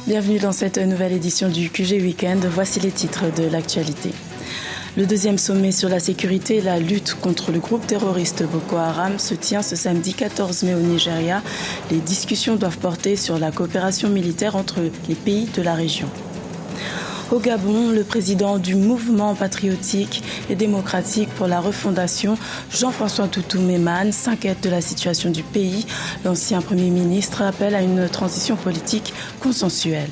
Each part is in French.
Bienvenue dans cette nouvelle édition du QG Weekend. Voici les titres de l'actualité. Le deuxième sommet sur la sécurité et la lutte contre le groupe terroriste Boko Haram se tient ce samedi 14 mai au Nigeria. Les discussions doivent porter sur la coopération militaire entre les pays de la région. Au Gabon, le président du mouvement patriotique et démocratique pour la refondation, Jean-François Toutou-Mémane, s'inquiète de la situation du pays. L'ancien Premier ministre appelle à une transition politique consensuelle.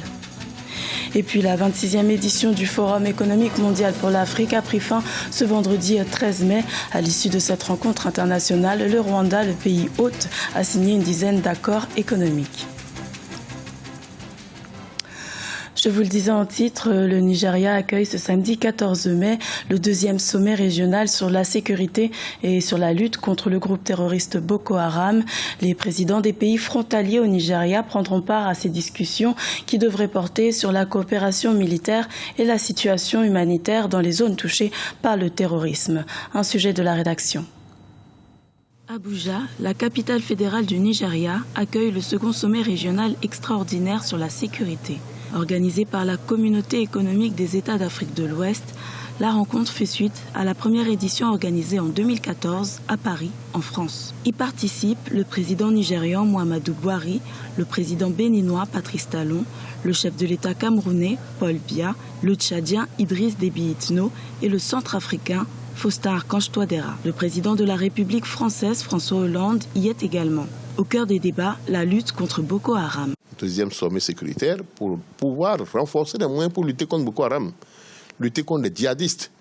Et puis la 26e édition du Forum économique mondial pour l'Afrique a pris fin ce vendredi 13 mai. À l'issue de cette rencontre internationale, le Rwanda, le pays hôte, a signé une dizaine d'accords économiques. Je vous le disais en titre, le Nigeria accueille ce samedi 14 mai le deuxième sommet régional sur la sécurité et sur la lutte contre le groupe terroriste Boko Haram. Les présidents des pays frontaliers au Nigeria prendront part à ces discussions qui devraient porter sur la coopération militaire et la situation humanitaire dans les zones touchées par le terrorisme. Un sujet de la rédaction. Abuja, la capitale fédérale du Nigeria, accueille le second sommet régional extraordinaire sur la sécurité. Organisée par la Communauté économique des États d'Afrique de l'Ouest, la rencontre fait suite à la première édition organisée en 2014 à Paris, en France. Y participent le président nigérian Muhammadu Buhari, le président béninois Patrice Talon, le chef de l'État camerounais Paul Biya, le tchadien Idriss Déby Itno et le centrafricain Faustin Archange Touadéra. Le président de la République française François Hollande y est également. Au cœur des débats, la lutte contre Boko Haram. Deuxième sommet sécuritaire pour pouvoir renforcer les moyens pour lutter contre Boko Haram, lutter contre les djihadistes.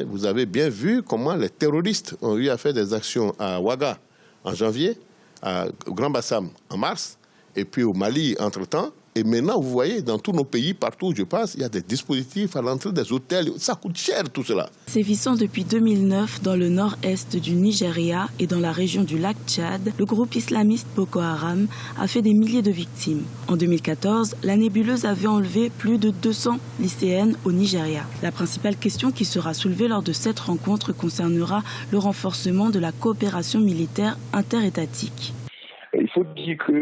Vous avez bien vu comment les terroristes ont eu à faire des actions à Ouaga en janvier, à Grand Bassam en mars, et puis au Mali entre-temps. Et maintenant, vous voyez, dans tous nos pays, partout où je passe, il y a des dispositifs à l'entrée des hôtels. Ça coûte cher, tout cela. Sévissant depuis 2009 dans le nord-est du Nigeria et dans la région du lac Tchad, le groupe islamiste Boko Haram a fait des milliers de victimes. En 2014, la nébuleuse avait enlevé plus de 200 lycéennes au Nigeria. La principale question qui sera soulevée lors de cette rencontre concernera le renforcement de la coopération militaire interétatique. Il faut dire que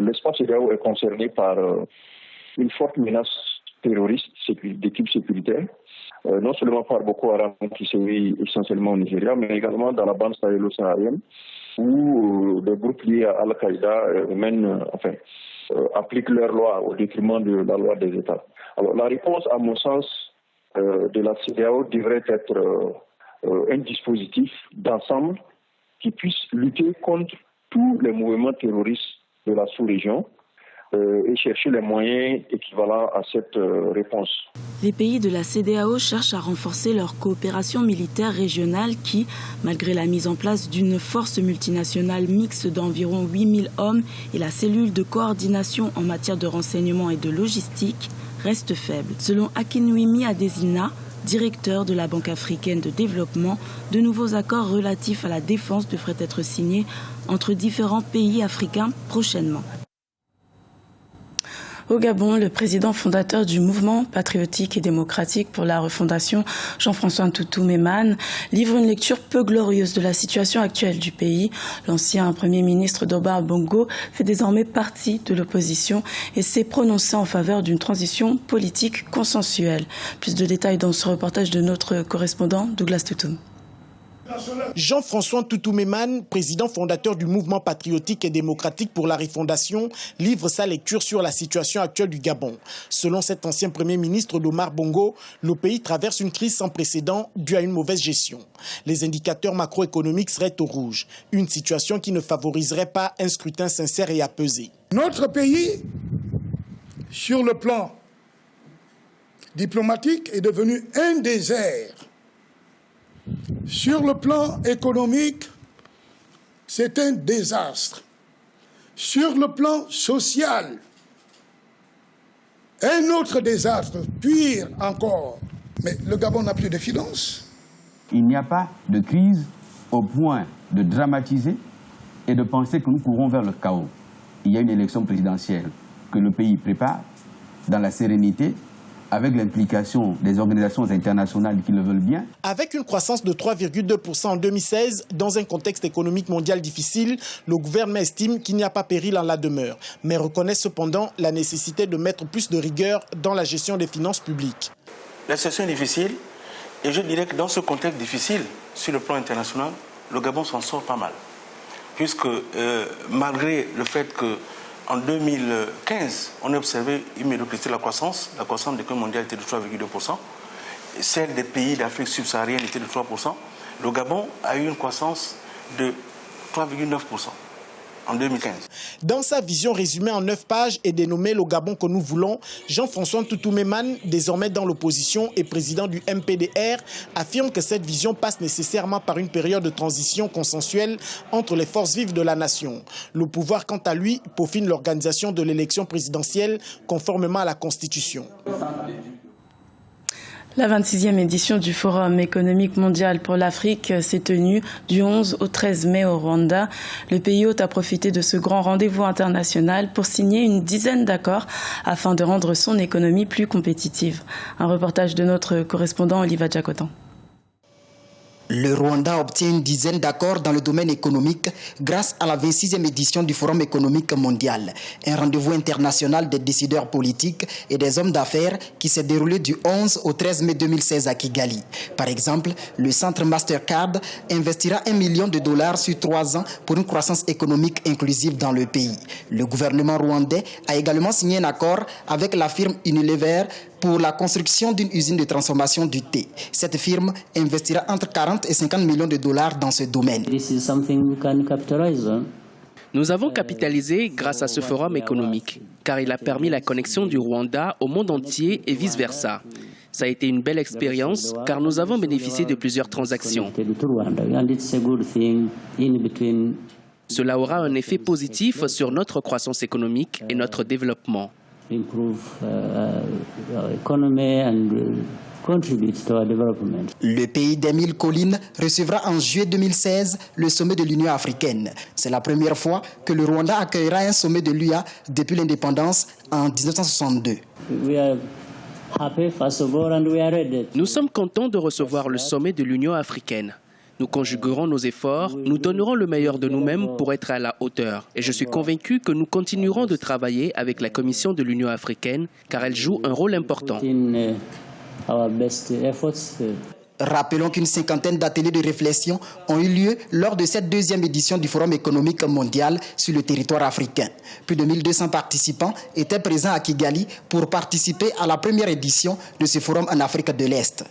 l'espace CEDEAO est concerné par une forte menace terroriste d'équipe sécuritaire, non seulement par Boko Haram qui sévit essentiellement au Nigeria, mais également dans la bande sahélo-saharienne où des groupes liés à Al-Qaïda appliquent leurs lois au détriment de la loi des États. Alors la réponse, à mon sens, de la CEDEAO devrait être un dispositif d'ensemble qui puisse lutter contre tous les mouvements terroristes de la sous-région et chercher les moyens équivalents à cette réponse. Les pays de la CEDEAO cherchent à renforcer leur coopération militaire régionale qui, malgré la mise en place d'une force multinationale mixte d'environ 8000 hommes et la cellule de coordination en matière de renseignement et de logistique, reste faible. Selon Akinwumi Adesina, directeur de la Banque africaine de développement, de nouveaux accords relatifs à la défense devraient être signés entre différents pays africains prochainement. Au Gabon, le président fondateur du mouvement patriotique et démocratique pour la refondation, Jean-François Toutou-Mémane, livre une lecture peu glorieuse de la situation actuelle du pays. L'ancien Premier ministre Omar Bongo fait désormais partie de l'opposition et s'est prononcé en faveur d'une transition politique consensuelle. Plus de détails dans ce reportage de notre correspondant Douglas Toutoum. Jean-François Toutou-Mémane, président fondateur du mouvement patriotique et démocratique pour la refondation, livre sa lecture sur la situation actuelle du Gabon. Selon cet ancien premier ministre Omar Bongo, le pays traverse une crise sans précédent due à une mauvaise gestion. Les indicateurs macroéconomiques seraient au rouge, une situation qui ne favoriserait pas un scrutin sincère et apaisé. Notre pays, sur le plan diplomatique, est devenu un désert. Sur le plan économique, c'est un désastre. Sur le plan social, un autre désastre, pire encore. Mais le Gabon n'a plus de finances. Il n'y a pas de crise au point de dramatiser et de penser que nous courons vers le chaos. Il y a une élection présidentielle que le pays prépare dans la sérénité, avec l'implication des organisations internationales qui le veulent bien. Avec une croissance de 3,2% en 2016, dans un contexte économique mondial difficile, le gouvernement estime qu'il n'y a pas péril en la demeure, mais reconnaît cependant la nécessité de mettre plus de rigueur dans la gestion des finances publiques. La situation est difficile et je dirais que dans ce contexte difficile, sur le plan international, le Gabon s'en sort pas mal. Puisque malgré le fait qu'en 2015, on a observé une médiocrité de la croissance de l'économie mondiale était de 3,2%, celle des pays d'Afrique subsaharienne était de 3%, le Gabon a eu une croissance de 3,9%. En 2015. Dans sa vision résumée en 9 pages et dénommée « Le Gabon que nous voulons », Jean-François Ntoutou-Mémane, désormais dans l'opposition et président du MPDR, affirme que cette vision passe nécessairement par une période de transition consensuelle entre les forces vives de la nation. Le pouvoir, quant à lui, peaufine l'organisation de l'élection présidentielle conformément à la Constitution. La 26e édition du Forum économique mondial pour l'Afrique s'est tenue du 11 au 13 mai au Rwanda. Le pays hôte a profité de ce grand rendez-vous international pour signer une dizaine d'accords afin de rendre son économie plus compétitive. Un reportage de notre correspondant Oliva Djakotan. Le Rwanda obtient une dizaine d'accords dans le domaine économique grâce à la 26e édition du Forum économique mondial, un rendez-vous international des décideurs politiques et des hommes d'affaires qui s'est déroulé du 11 au 13 mai 2016 à Kigali. Par exemple, le centre Mastercard investira $1 million sur 3 ans pour une croissance économique inclusive dans le pays. Le gouvernement rwandais a également signé un accord avec la firme Unilever pour la construction d'une usine de transformation du thé. Cette firme investira entre 40 et 50 millions de dollars dans ce domaine. Nous avons capitalisé grâce à ce forum économique, car il a permis la connexion du Rwanda au monde entier et vice-versa. Ça a été une belle expérience, car nous avons bénéficié de plusieurs transactions. Cela aura un effet positif sur notre croissance économique et notre développement. Le pays des 1000 collines recevra en juillet 2016 le sommet de l'Union africaine. C'est la première fois que le Rwanda accueillera un sommet de l'UA depuis l'indépendance en 1962. Nous sommes contents de recevoir le sommet de l'Union africaine. Nous conjuguerons nos efforts, nous donnerons le meilleur de nous-mêmes pour être à la hauteur. Et je suis convaincu que nous continuerons de travailler avec la Commission de l'Union africaine, car elle joue un rôle important. Rappelons qu'une cinquantaine d'ateliers de réflexion ont eu lieu lors de cette deuxième édition du Forum économique mondial sur le territoire africain. Plus de 1200 participants étaient présents à Kigali pour participer à la première édition de ce forum en Afrique de l'Est.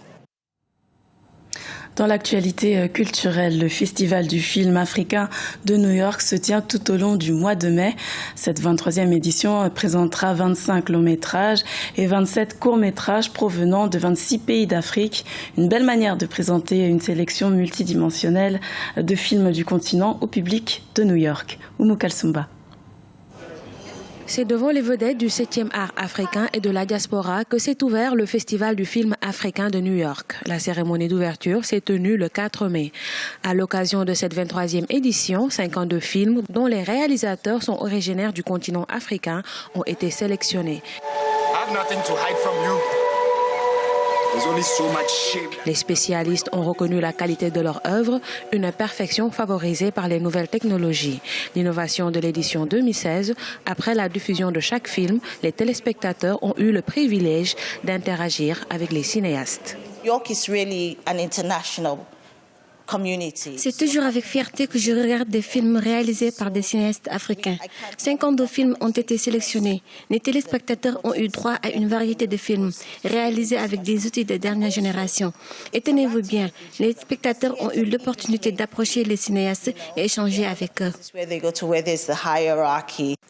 Dans l'actualité culturelle, le Festival du film africain de New York se tient tout au long du mois de mai. Cette 23e édition présentera 25 longs métrages et 27 courts métrages provenant de 26 pays d'Afrique. Une belle manière de présenter une sélection multidimensionnelle de films du continent au public de New York. Oumou Kalsumba. C'est devant les vedettes du 7e art africain et de la diaspora que s'est ouvert le Festival du film africain de New York. La cérémonie d'ouverture s'est tenue le 4 mai. À l'occasion de cette 23e édition, 52 films dont les réalisateurs sont originaires du continent africain ont été sélectionnés. Les spécialistes ont reconnu la qualité de leur œuvre, une perfection favorisée par les nouvelles technologies. L'innovation de l'édition 2016, après la diffusion de chaque film, les téléspectateurs ont eu le privilège d'interagir avec les cinéastes. C'est toujours avec fierté que je regarde des films réalisés par des cinéastes africains. 52 films ont été sélectionnés. Les téléspectateurs ont eu droit à une variété de films réalisés avec des outils de dernière génération. Et tenez-vous bien, les spectateurs ont eu l'opportunité d'approcher les cinéastes et échanger avec eux.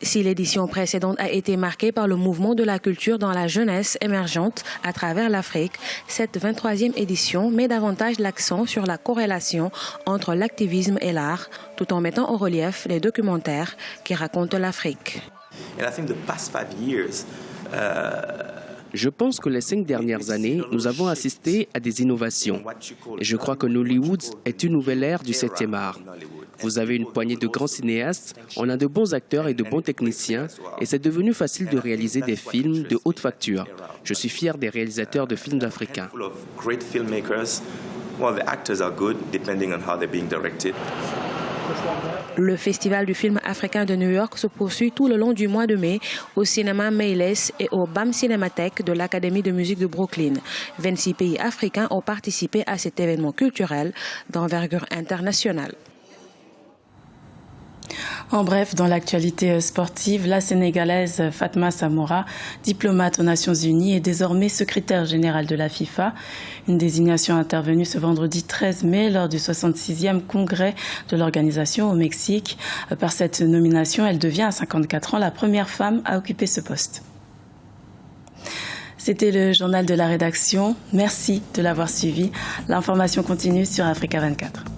Si l'édition précédente a été marquée par le mouvement de la culture dans la jeunesse émergente à travers l'Afrique, cette 23e édition met davantage l'accent sur la corrélation entre l'activisme et l'art, tout en mettant en relief les documentaires qui racontent l'Afrique. Je pense que les 5 dernières années, nous avons assisté à des innovations. Et je crois que Nollywood est une nouvelle ère du 7e art. Vous avez une poignée de grands cinéastes, on a de bons acteurs et de bons techniciens, et c'est devenu facile de réaliser des films de haute facture. Je suis fier des réalisateurs de films africains. Le Festival du film africain de New York se poursuit tout le long du mois de mai au cinéma Mayles et au BAM Cinémathèque de l'Académie de musique de Brooklyn. 26 pays africains ont participé à cet événement culturel d'envergure internationale. En bref, dans l'actualité sportive, la Sénégalaise Fatma Samoura, diplomate aux Nations Unies, est désormais secrétaire générale de la FIFA. Une désignation intervenue ce vendredi 13 mai lors du 66e congrès de l'organisation au Mexique. Par cette nomination, elle devient à 54 ans la première femme à occuper ce poste. C'était le journal de la rédaction. Merci de l'avoir suivi. L'information continue sur Africa 24.